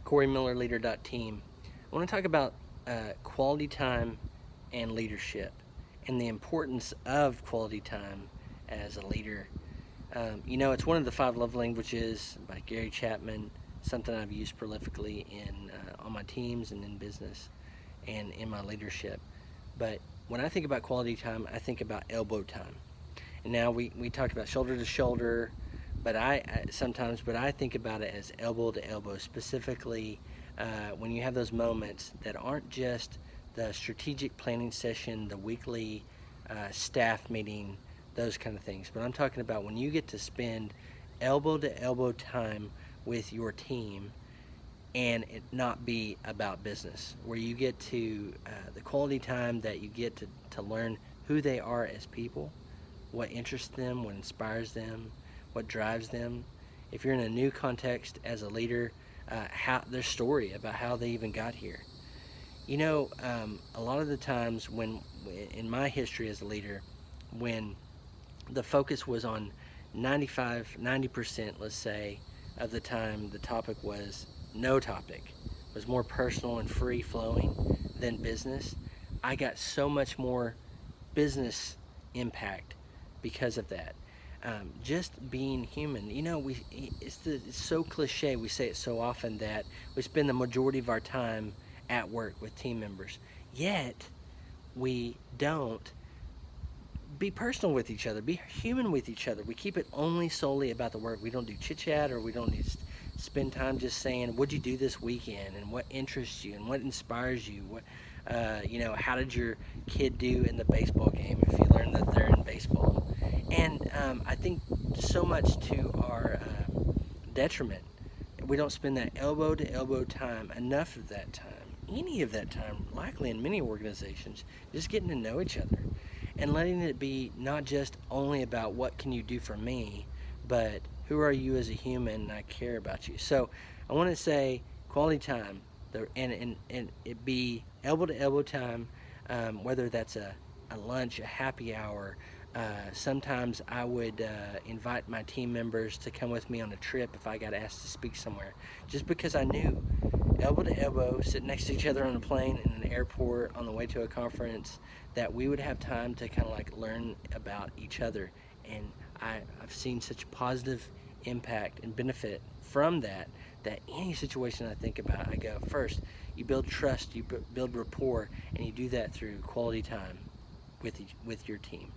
Corey Miller, Leader.team. I want to talk about quality time and leadership and the importance of quality time as a leader. It's one of the five love languages by Gary Chapman, something I've used prolifically in on my teams and in business and in my leadership. But when I think about quality time, I think about elbow time. And now we talk about shoulder to shoulder, but I think about it as elbow to elbow, specifically when you have those moments that aren't just the strategic planning session, the weekly staff meeting, those kind of things. But I'm talking about when you get to spend elbow to elbow time with your team and it not be about business, where you get to the quality time that you get to learn who they are as people, what interests them, what inspires them, what drives them. If you're in a new context as a leader, how their story about how they even got here. A lot of the times in my history as a leader, when the focus was on 90%, let's say, of the time the topic was no topic, was more personal and free flowing than business, I got so much more business impact because of that. Just being human. It's so cliche. We say it so often that we spend the majority of our time at work with team members. Yet we don't be personal with each other, be human with each other. We keep it only solely about the work. We don't do chit chat, or we don't spend time just saying, "What'd you do this weekend?" and what interests you and what inspires you. How did your kid do in the baseball game? If you learn that they're in baseball, and I think so much to our detriment, we don't spend that elbow to elbow time, enough of that time, any of that time, likely in many organizations, just getting to know each other and letting it be not just only about what can you do for me, but who are you as a human, and I care about you. So I want to say quality time, and it be elbow to elbow time, whether that's a lunch, a happy hour. Sometimes I would invite my team members to come with me on a trip if I got asked to speak somewhere, just because I knew elbow to elbow, sitting next to each other on a plane, in an airport, on the way to a conference, that we would have time to kind of like learn about each other. And I've seen such positive impact and benefit from that any situation I think about, I go, first, you build trust, you build rapport, and you do that through quality time with your team.